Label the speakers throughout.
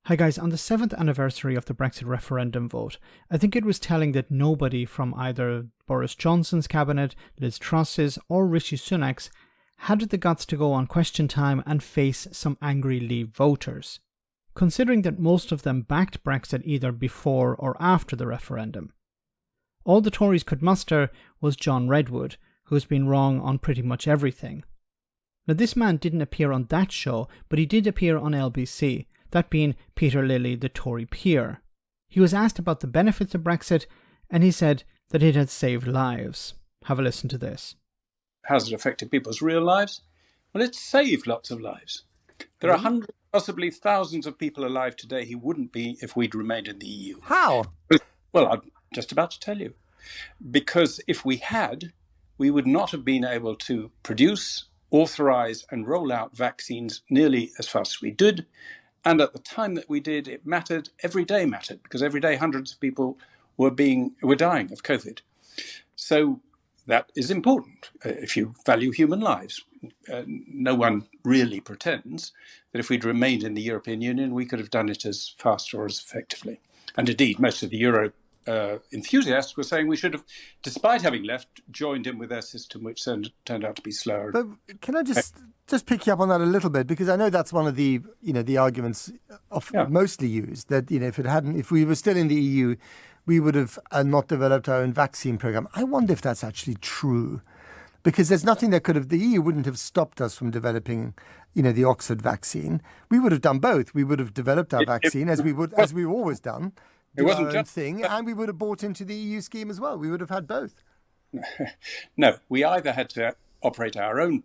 Speaker 1: Hi guys, on the 7th anniversary of the Brexit referendum vote, I think it was telling that nobody from either Boris Johnson's cabinet, Liz Truss's or Rishi Sunak's had the guts to go on Question Time and face some angry Leave voters, considering that most of them backed Brexit either before or after the referendum. All the Tories could muster was John Redwood, who's been wrong on pretty much everything. Now this man didn't appear on that show, but he did appear on LBC, that being Peter Lilley, the Tory peer. He was asked about the benefits of Brexit, and he said that it had saved lives. Have a listen to this.
Speaker 2: How's it affected people's real lives? Well, it's saved lots of lives. There are hundreds, possibly thousands of people alive today who wouldn't be if we'd remained in the EU.
Speaker 3: How?
Speaker 2: Well, I'm just about to tell you. Because if we had, we would not have been able to produce, authorise and roll out vaccines nearly as fast as we did. And at the time that we did, it mattered, every day mattered, because every day hundreds of people were dying of COVID. So that is important if you value human lives. No one really pretends that if we'd remained in the European Union, we could have done it as fast or as effectively. And indeed, most of the Euro enthusiasts were saying we should have, despite having left, joined in with their system, which turned out to be slower.
Speaker 3: But can I just pick you up on that a little bit, because I know that's one of the the arguments mostly used, that if we were still in the EU, we would have not developed our own vaccine program. I wonder if that's actually true, because there's nothing that the EU wouldn't have stopped us from developing the Oxford vaccine. We would have done both. We would have developed our vaccine as we've always done.
Speaker 2: It wasn't
Speaker 3: our own thing, and we would have bought into the EU scheme as well. We would have had both.
Speaker 2: No, we either had to operate our own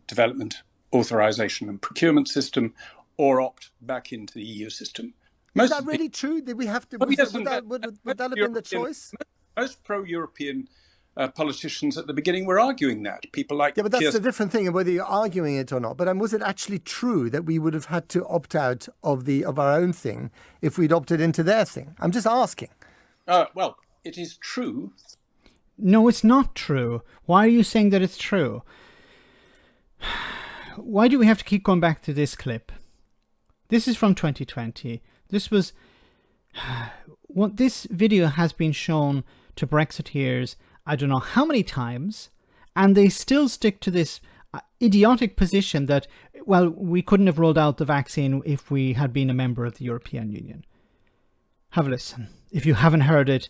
Speaker 2: development, authorization and procurement system, or opt back into the EU system.
Speaker 3: Is that really true? Did we have to? Would that have been the choice?
Speaker 2: Most pro-European politicians at the beginning were arguing that. People like
Speaker 3: but that's a different thing, whether you're arguing it or not. But was it actually true that we would have had to opt out of our own thing if we'd opted into their thing? I'm just asking.
Speaker 2: Well, it is true.
Speaker 1: No, it's not true. Why are you saying that it's true? Why do we have to keep going back to this clip? This is from 2020. This video has been shown to Brexiteers I don't know how many times, and they still stick to this idiotic position that, well, we couldn't have rolled out the vaccine if we had been a member of the European Union. Have a listen, if you haven't heard it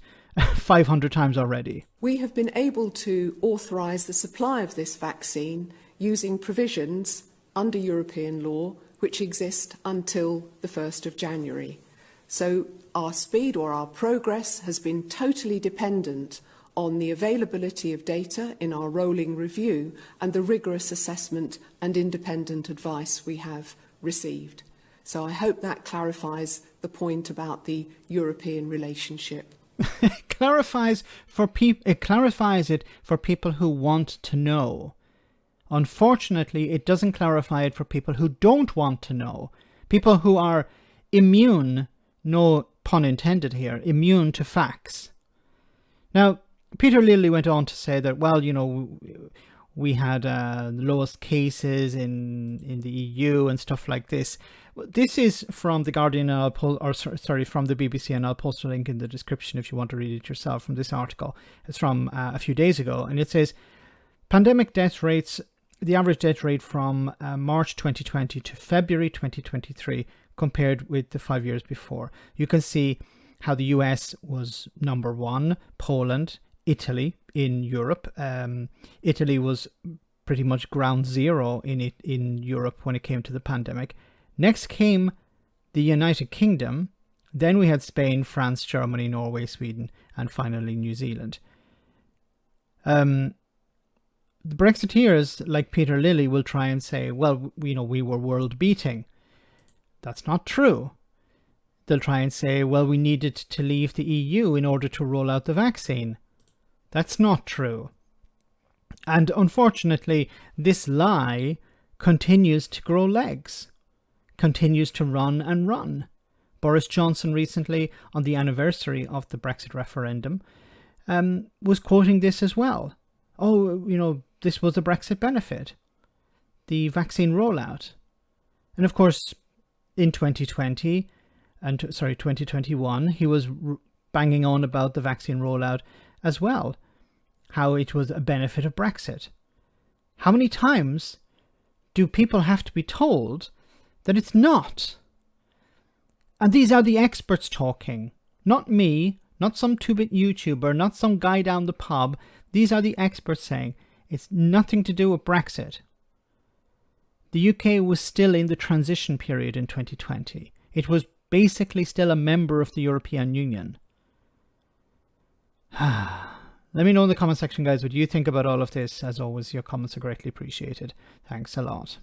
Speaker 1: 500 times already.
Speaker 4: We have been able to authorise the supply of this vaccine using provisions under European law which exist until the 1st of January. So our speed or our progress has been totally dependent on the availability of data in our rolling review and the rigorous assessment and independent advice we have received. So I hope that clarifies the point about the European relationship.
Speaker 1: It clarifies it for people who want to know. Unfortunately, it doesn't clarify it for people who don't want to know. People who are immune, no pun intended here, immune to facts. Now, Peter Lilley went on to say that, well, we had the lowest cases in the EU and stuff like this. This is from The Guardian, from the BBC, and I'll post a link in the description if you want to read it yourself from this article. It's from a few days ago, and it says, pandemic death rates, the average death rate from March 2020 to February 2023 compared with the 5 years before. You can see how the US was number one, Poland, Italy in Europe. Italy was pretty much ground zero in Europe when it came to the pandemic. Next came the United Kingdom. Then we had Spain, France, Germany, Norway, Sweden, and finally New Zealand. The Brexiteers, like Peter Lilley, will try and say, well, we were world beating. That's not true. They'll try and say, well, we needed to leave the EU in order to roll out the vaccine. That's not true. And unfortunately, this lie continues to grow legs, continues to run and run. Boris Johnson recently, on the anniversary of the Brexit referendum, was quoting this as well. Oh, this was a Brexit benefit, the vaccine rollout. And of course, in 2020, and 2021, he was banging on about the vaccine rollout as well, how it was a benefit of Brexit. How many times do people have to be told that it's not? And these are the experts talking, not me, not some 2-bit YouTuber, not some guy down the pub. These are the experts saying it's nothing to do with Brexit. The UK was still in the transition period in 2020. It was basically still a member of the European Union. Let me know in the comment section, guys, what you think about all of this. As always, your comments are greatly appreciated. Thanks a lot.